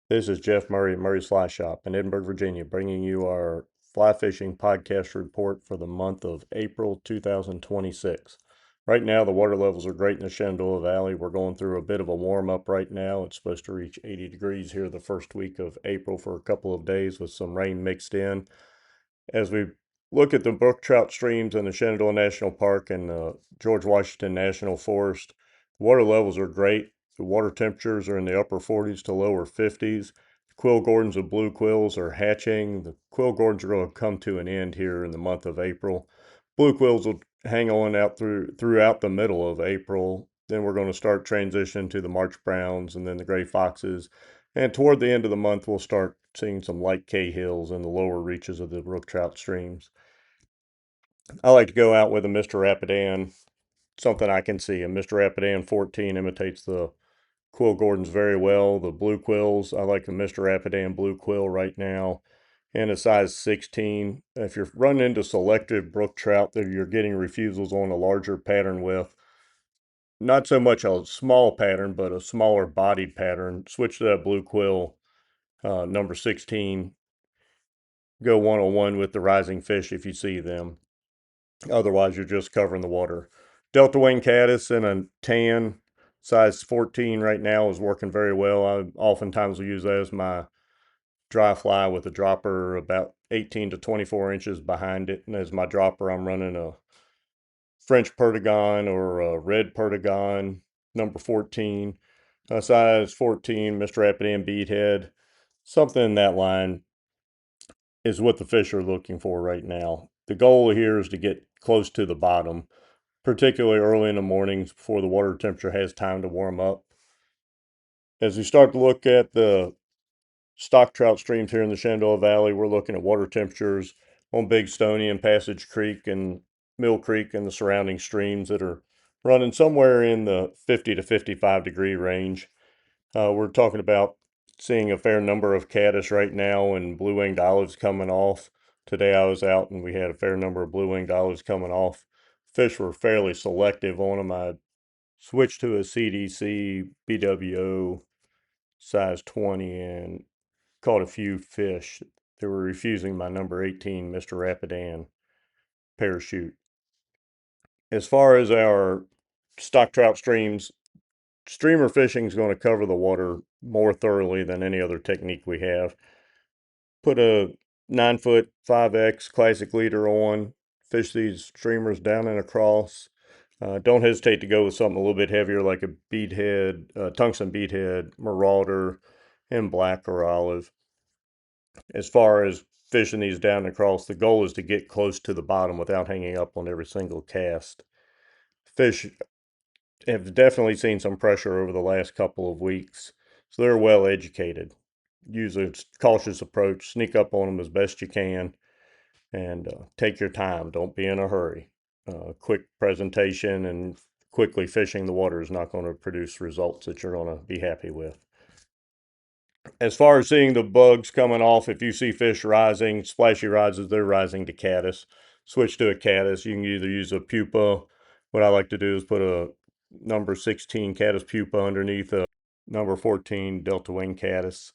This is Jeff Murray at Murray's Fly Shop in Edinburgh, Virginia, bringing you our fly fishing podcast report for the month of April 2026. Right now, the water levels are great in the Shenandoah Valley. We're going through a bit of a warm up right now. It's supposed to reach 80 degrees here the first week of April for a couple of days with some rain mixed in. As we look at the brook trout streams in the Shenandoah National Park and the George Washington National Forest, water levels are great. The water temperatures are in the upper 40s to lower 50s. Quill gordons of blue quills are hatching. The quill gordons are going to come to an end here in the month of April. Blue quills will hang on out throughout the middle of April. Then we're going to start transitioning to the March browns and then the gray foxes. And toward the end of the month, we'll start seeing some light cahills in the lower reaches of the brook trout streams. I like to go out with a Mr. Rapidan, something I can see. A Mr. Rapidan 14 imitates the quill gordons very well. The blue quills, I like the Mr. Rapidan blue quill right now in a size 16. If you're running into selective brook trout that you're getting refusals on a larger pattern with, not so much a small pattern, but a smaller bodied pattern, switch to that blue quill number 16. Go one-on-one with the rising fish if you see them. Otherwise, you're just covering the water. Delta wing caddis in a tan, size 14 right now is working very well. I oftentimes will use that as my dry fly with a dropper about 18 to 24 inches behind it. And as my dropper, I'm running a French Perdigon or a red Perdigon, number 14, size 14, Mr. Rapidan beadhead, something in that line is what the fish are looking for right now. The goal here is to get close to the bottom, particularly early in the mornings before the water temperature has time to warm up. As we start to look at the stock trout streams here in the Shenandoah Valley, we're looking at water temperatures on Big Stony and Passage Creek and Mill Creek and the surrounding streams that are running somewhere in the 50 to 55 degree range. We're talking about seeing a fair number of caddis right now and blue-winged olives coming off. Today I was out and we had a fair number of blue-winged olives coming off. Fish were fairly selective on them. I switched to a CDC BWO size 20 and caught a few fish. They were refusing my number 18 Mr. Rapidan parachute. As far as our stock trout streams, streamer fishing is going to cover the water more thoroughly than any other technique we have. Put a 9-foot 5X classic leader on, fish these streamers down and across. Don't hesitate to go with something a little bit heavier like a beadhead, tungsten beadhead, marauder, and black or olive. As far as fishing these down and across, the goal is to get close to the bottom without hanging up on every single cast. Fish have definitely seen some pressure over the last couple of weeks, so they're well educated. Use a cautious approach, sneak up on them as best you can, and take your time. Don't be in a hurry. Quick presentation and quickly fishing the water is not going to produce results that you're going to be happy with. As far as seeing the bugs coming off, if you see fish rising, splashy rods as they're rising to caddis, switch to a caddis. You can either use a pupa. What I like to do is put a number 16 caddis pupa underneath a number 14 delta wing caddis.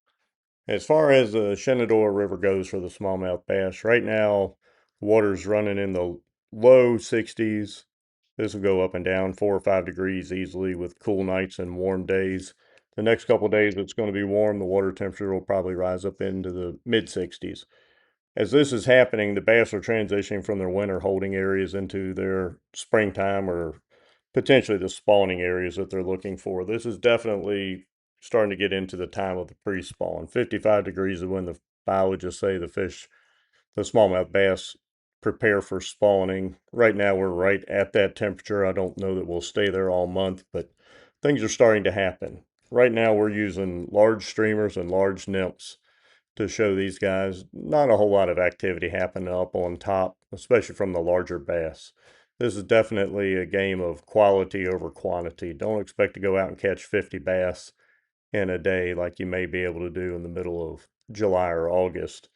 As far as the Shenandoah River goes for the smallmouth bass, right now, water's running in the low 60s. This will go up and down 4 or 5 degrees easily with cool nights and warm days. The next couple of days, it's going to be warm. The water temperature will probably rise up into the mid 60s. As this is happening, the bass are transitioning from their winter holding areas into their springtime or potentially the spawning areas that they're looking for. This is definitely starting to get into the time of the pre-spawn. 55 degrees is when the biologists say the smallmouth bass prepare for spawning. Right now, we're right at that temperature. I don't know that we'll stay there all month, but things are starting to happen. Right now, we're using large streamers and large nymphs to show these guys. Not a whole lot of activity happening up on top, especially from the larger bass. This is definitely a game of quality over quantity. Don't expect to go out and catch 50 bass in a day like you may be able to do in the middle of July or August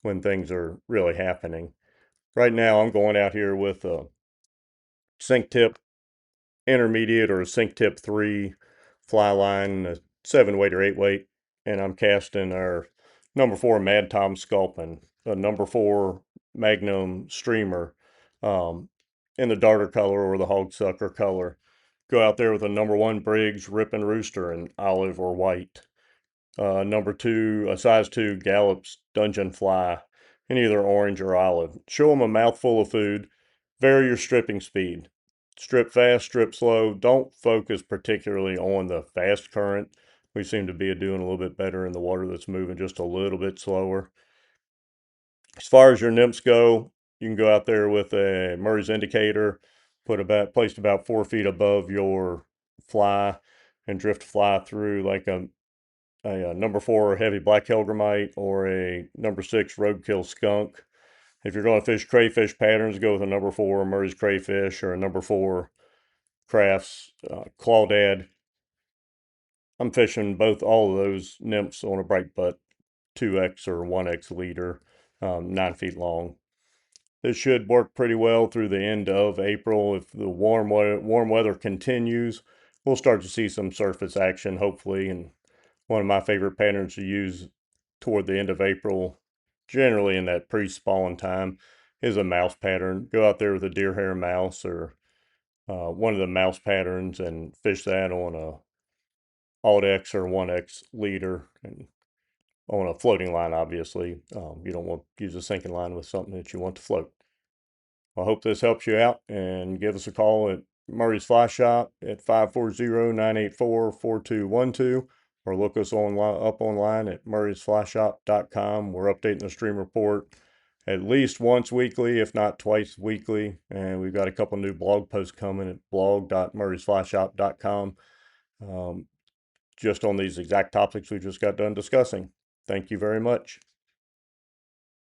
when things are really happening. Right now, I'm going out here with a sink tip intermediate or a sink tip 3 fly line, a 7 weight or 8 weight, and I'm casting our number 4 Mad Tom Sculpin, a number 4 Magnum Streamer, um, in the darter color or the hogsucker color. Go out there with a number 1 Briggs Rip'n Rooster in olive or white. Number 2, a size 2 Gallup's Dungeon Fly in either orange or olive. Show them a mouthful of food. Vary your stripping speed. Strip fast, strip slow. Don't focus particularly on the fast current. We seem to be doing a little bit better in the water that's moving just a little bit slower. As far as your nymphs go, you can go out there with a Murray's indicator, placed about 4 feet above your fly, and drift fly through like a number 4 heavy black hellgrammite or a number 6 roadkill skunk. If you're going to fish crayfish patterns, go with a number 4 Murray's crayfish or a number 4 Crafts clawdad. I'm fishing all of those nymphs on a bright butt 2x or 1x leader, 9 feet long. This should work pretty well through the end of April. If the warm weather continues, we'll start to see some surface action, hopefully. And one of my favorite patterns to use toward the end of April, generally in that pre-spawn time, is a mouse pattern. Go out there with a deer hair mouse or one of the mouse patterns and fish that on a Alt X or 1X leader and on a floating line, obviously. You don't want to use a sinking line with something that you want to float. I hope this helps you out, and give us a call at Murray's Fly Shop at 540-984-4212 or look us up online at murraysflyshop.com. We're updating the stream report at least once weekly, if not twice weekly, and we've got a couple new blog posts coming at blog.murraysflyshop.com, just on these exact topics we just got done discussing. Thank you very much.